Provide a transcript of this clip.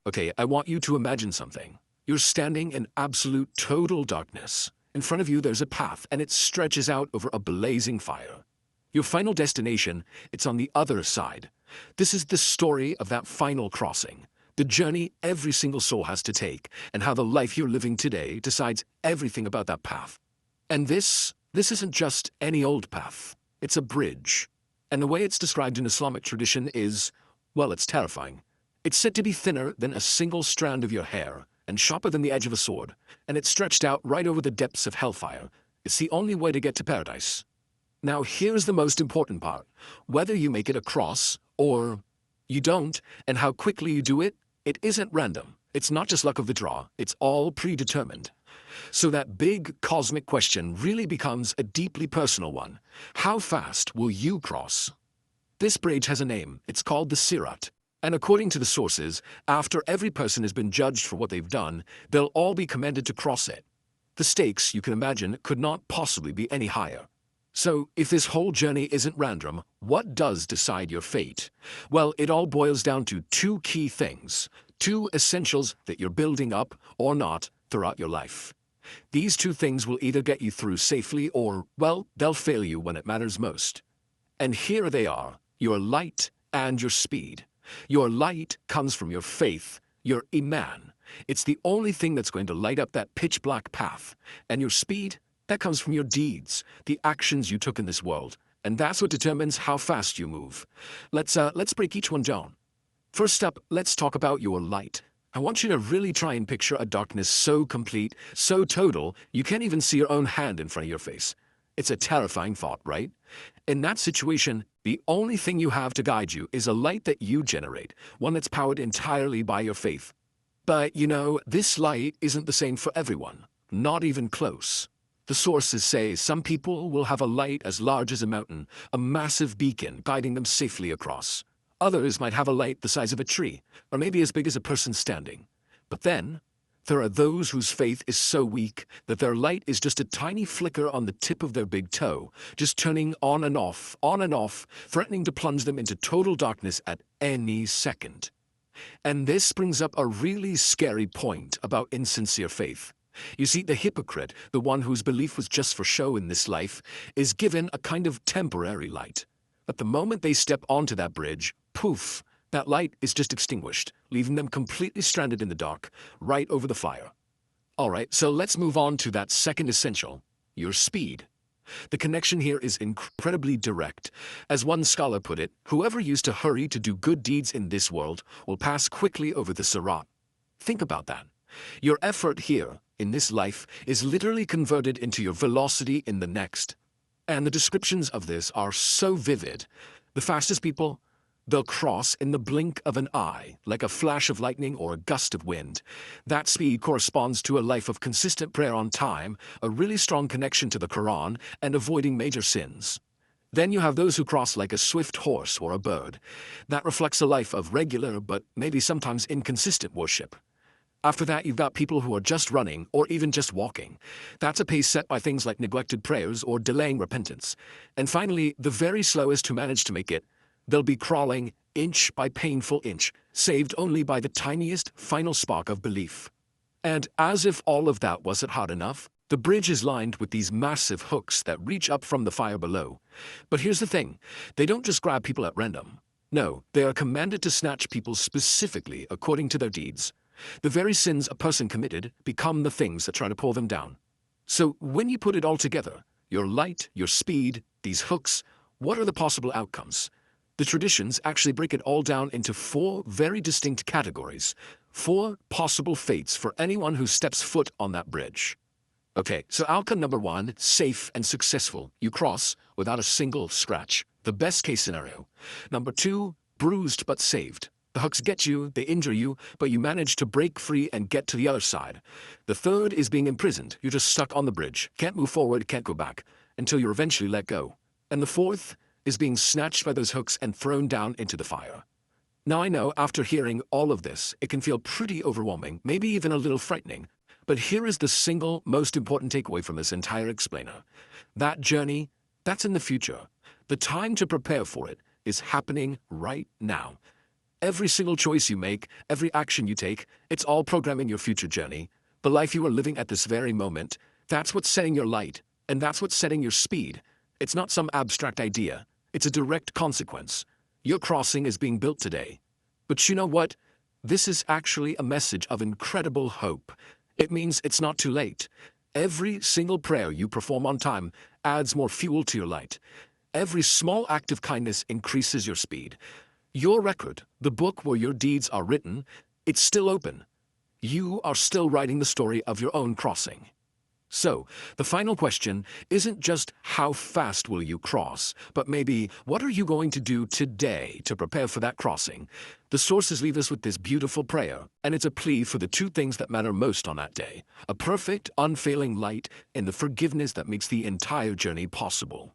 Okay, I want you to imagine something. You're standing in absolute total darkness. In front of you there's a path and it stretches out over a blazing fire. Your final destination, it's on the other side. This is the story of that final crossing. The journey every single soul has to take, and how the life you're living today decides everything about that path. And this isn't just any old path. It's a bridge. And the way it's described in Islamic tradition is, well, it's terrifying. It's said to be thinner than a single strand of your hair, and sharper than the edge of a sword, and it's stretched out right over the depths of hellfire. It's the only way to get to paradise. Now here's the most important part. Whether you make it across, or you don't, and how quickly you do it, it isn't random. It's not just luck of the draw, it's all predetermined. So that big cosmic question really becomes a deeply personal one. How fast will you cross? This bridge has a name. It's called the Sirat. And according to the sources, after every person has been judged for what they've done, they'll all be commanded to cross it. The stakes, you can imagine, could not possibly be any higher. So, if this whole journey isn't random, what does decide your fate? Well, it all boils down to two key things, two essentials that you're building up, or not, throughout your life. These two things will either get you through safely or, well, they'll fail you when it matters most. And here they are, your light and your speed. Your light comes from your faith, your Imaan. It's the only thing that's going to light up that pitch-black path. And your speed, that comes from your deeds, the actions you took in this world. And that's what determines how fast you move. Let's break each one down. First up, let's talk about your light. I want you to really try and picture a darkness so complete, so total, you can't even see your own hand in front of your face. It's a terrifying thought, right? In that situation, the only thing you have to guide you is a light that you generate, one that's powered entirely by your faith. But, you know, this light isn't the same for everyone, not even close. The sources say some people will have a light as large as a mountain, a massive beacon guiding them safely across. Others might have a light the size of a tree, or maybe as big as a person standing. But then, there are those whose faith is so weak that their light is just a tiny flicker on the tip of their big toe, just turning on and off, threatening to plunge them into total darkness at any second. And this brings up a really scary point about insincere faith. You see, the hypocrite, the one whose belief was just for show in this life, is given a kind of temporary light. But the moment they step onto that bridge, poof, that light is just extinguished, leaving them completely stranded in the dark, right over the fire. Alright, so let's move on to that second essential, your speed. The connection here is incredibly direct. As one scholar put it, whoever used to hurry to do good deeds in this world will pass quickly over the Sirat. Think about that. Your effort here, in this life, is literally converted into your velocity in the next. And the descriptions of this are so vivid. The fastest people, they'll cross in the blink of an eye, like a flash of lightning or a gust of wind. That speed corresponds to a life of consistent prayer on time, a really strong connection to the Quran, and avoiding major sins. Then you have those who cross like a swift horse or a bird. That reflects a life of regular but maybe sometimes inconsistent worship. After that, you've got people who are just running or even just walking. That's a pace set by things like neglected prayers or delaying repentance. And finally, the very slowest who manage to make it, they'll be crawling inch by painful inch, saved only by the tiniest final spark of belief. And as if all of that wasn't hard enough, the bridge is lined with these massive hooks that reach up from the fire below. But here's the thing, they don't just grab people at random. No, they are commanded to snatch people specifically according to their deeds. The very sins a person committed become the things that try to pull them down. So when you put it all together, your light, your speed, these hooks, what are the possible outcomes? The traditions actually break it all down into 4 very distinct categories, 4 possible fates for anyone who steps foot on that bridge. Okay, so outcome number 1, safe and successful. You cross without a single scratch. The best case scenario. Number 2, bruised but saved. The hooks get you, they injure you, but you manage to break free and get to the other side. The third is being imprisoned. You're just stuck on the bridge, can't move forward, can't go back, until you're eventually let go. And the fourth is being snatched by those hooks and thrown down into the fire. Now I know, after hearing all of this, it can feel pretty overwhelming, maybe even a little frightening. But here is the single most important takeaway from this entire explainer. That journey, that's in the future. The time to prepare for it is happening right now. Every single choice you make, every action you take, it's all programming your future journey. The life you are living at this very moment, that's what's setting your light, and that's what's setting your speed. It's not some abstract idea. It's a direct consequence. Your crossing is being built today. But you know what? This is actually a message of incredible hope. It means it's not too late. Every single prayer you perform on time adds more fuel to your light. Every small act of kindness increases your speed. Your record, the book where your deeds are written, it's still open. You are still writing the story of your own crossing. So, the final question isn't just how fast will you cross, but maybe what are you going to do today to prepare for that crossing? The sources leave us with this beautiful prayer, and it's a plea for the two things that matter most on that day: a perfect, unfailing light and the forgiveness that makes the entire journey possible.